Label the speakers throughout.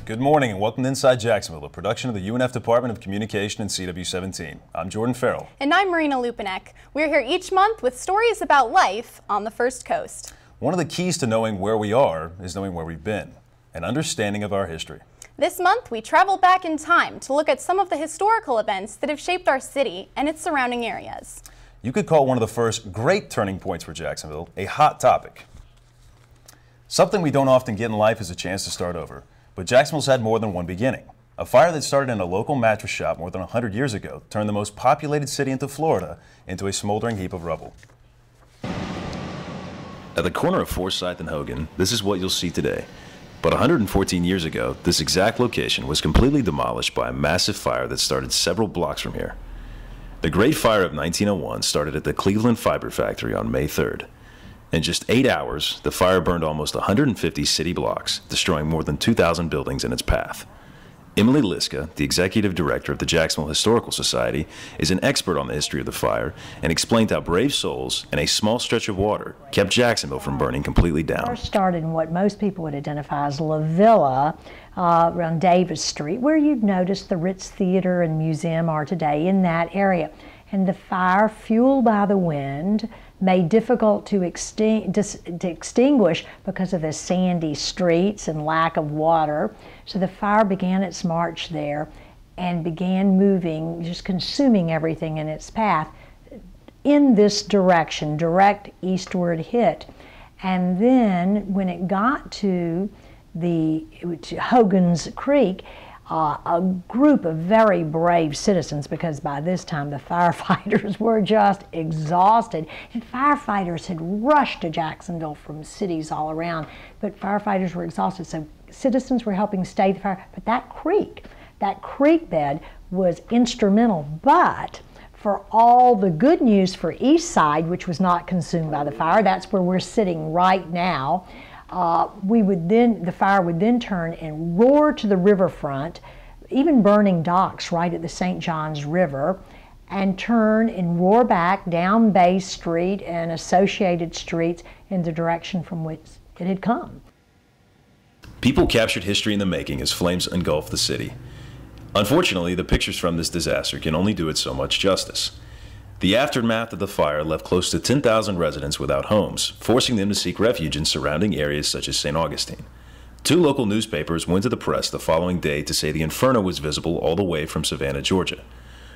Speaker 1: Good morning and welcome to Inside Jacksonville, a production of the UNF Department of Communication and CW17. I'm Jordan Farrell.
Speaker 2: And I'm Marina Lupinek. We're here each month with stories about life on the First Coast.
Speaker 1: One of the keys to knowing where we are is knowing where we've been, an understanding of our history.
Speaker 2: This month, we travel back in time to look at some of the historical events that have shaped our city and its surrounding areas.
Speaker 1: You could call one of the first great turning points for Jacksonville a hot topic. Something we don't often get in life is a chance to start over. But Jacksonville's had more than one beginning. A fire that started in a local mattress shop more than 100 years ago turned the most populated city into Florida into a smoldering heap of rubble. At the corner of Forsyth and Hogan, this is what you'll see today. But 114 years ago, this exact location was completely demolished by a massive fire that started several blocks from here. The Great Fire of 1901 started at the Cleveland Fiber Factory on May 3rd. In just 8 hours, the fire burned almost 150 city blocks, destroying more than 2,000 buildings in its path. Emily Liska, the executive director of the Jacksonville Historical Society, is an expert on the history of the fire and explained how brave souls and a small stretch of water kept Jacksonville from burning completely down.
Speaker 3: It started in what most people would identify as La Villa, around Davis Street, where you'd notice the Ritz Theater and Museum are today, in that area. And the fire, fueled by the wind, made difficult to extinguish because of the sandy streets and lack of water. So the fire began its march there and began moving, just consuming everything in its path in this direction, direct eastward hit. And then when it got to Hogan's Creek, a group of very brave citizens, because by this time the firefighters were just exhausted, and firefighters had rushed to Jacksonville from cities all around, but firefighters were exhausted, so citizens were helping stay the fire. But that creek bed was instrumental. But for all the good news for East Side, which was not consumed by the fire, that's where we're sitting right now, the fire would then turn and roar to the riverfront, even burning docks right at the St. Johns River, and turn and roar back down Bay Street and associated streets in the direction from which it had come.
Speaker 1: People captured history in the making as flames engulfed the city. Unfortunately, the pictures from this disaster can only do it so much justice. The aftermath of the fire left close to 10,000 residents without homes, forcing them to seek refuge in surrounding areas such as St. Augustine. 2 local newspapers went to the press the following day to say the inferno was visible all the way from Savannah, Georgia.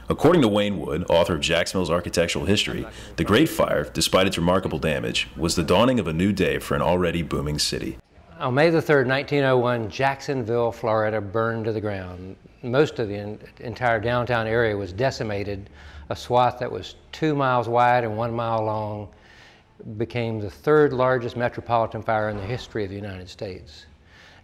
Speaker 1: According to Wayne Wood, author of Jacksonville's architectural history, the Great Fire, despite its remarkable damage, was the dawning of a new day for an already booming city.
Speaker 4: On May the 3rd, 1901, Jacksonville, Florida burned to the ground. Most of the entire downtown area was decimated. A swath that was 2 miles wide and 1 mile long became the 3rd largest metropolitan fire in the history of the United States.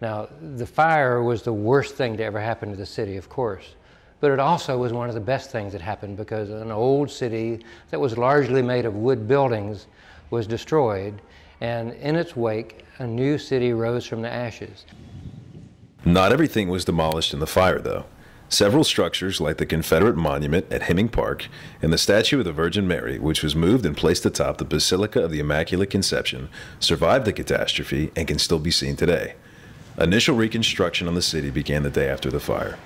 Speaker 4: Now, the fire was the worst thing to ever happen to the city, of course, but it also was one of the best things that happened, because an old city that was largely made of wood buildings was destroyed, and in its wake, a new city rose from the ashes.
Speaker 1: Not everything was demolished in the fire, though. Several structures, like the Confederate Monument at Hemming Park and the statue of the Virgin Mary, which was moved and placed atop the Basilica of the Immaculate Conception, survived the catastrophe and can still be seen today. Initial reconstruction on the city began the day after the fire.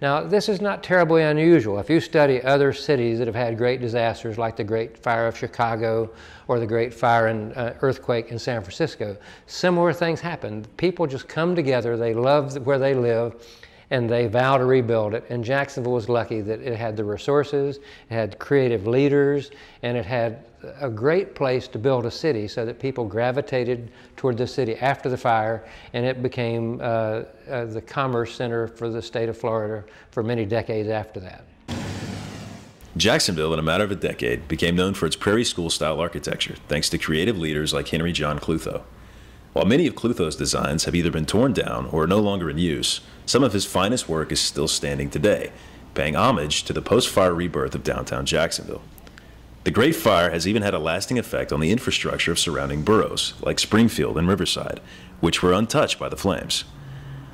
Speaker 4: Now, this is not terribly unusual. If you study other cities that have had great disasters, like the Great Fire of Chicago or the Great Fire and earthquake in San Francisco, similar things happen. People just come together, they love where they live, and they vow to rebuild it. And Jacksonville was lucky that it had the resources, it had creative leaders, and it had a great place to build a city, so that people gravitated toward the city after the fire, and it became the commerce center for the state of Florida for many decades after that.
Speaker 1: Jacksonville, in a matter of a decade, became known for its prairie school-style architecture, thanks to creative leaders like Henry John Clutho. While many of Clutho's designs have either been torn down or are no longer in use, some of his finest work is still standing today, paying homage to the post-fire rebirth of downtown Jacksonville. The Great Fire has even had a lasting effect on the infrastructure of surrounding boroughs, like Springfield and Riverside, which were untouched by the flames.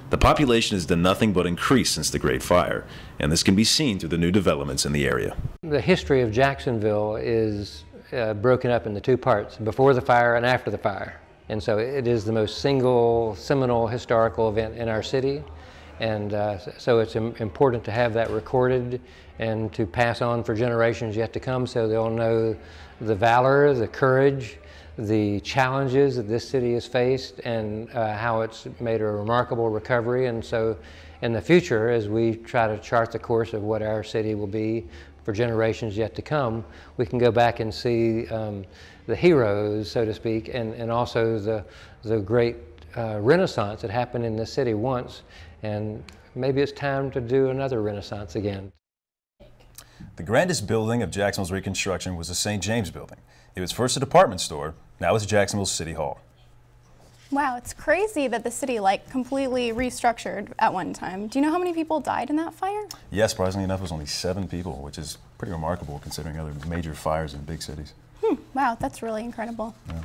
Speaker 1: The population has done nothing but increase since the Great Fire, and this can be seen through the new developments in the area.
Speaker 4: The history of Jacksonville is broken up into 2 parts, before the fire and after the fire. And so it is the most seminal historical event in our city. And so it's important to have that recorded and to pass on for generations yet to come, so they'll know the valor, the courage, the challenges that this city has faced, and how it's made a remarkable recovery. And so in the future, as we try to chart the course of what our city will be for generations yet to come, we can go back and see the heroes, so to speak, and also the great renaissance that happened in this city once. And maybe it's time to do another renaissance again.
Speaker 1: The grandest building of Jacksonville's reconstruction was the St. James Building. It was first a department store, now it's Jacksonville City Hall.
Speaker 2: Wow, it's crazy that the city completely restructured at one time. Do you know how many people died in that fire?
Speaker 1: Yes, surprisingly enough, it was only 7 people, which is pretty remarkable considering other major fires in big cities.
Speaker 2: Wow, that's really incredible.
Speaker 1: Yeah.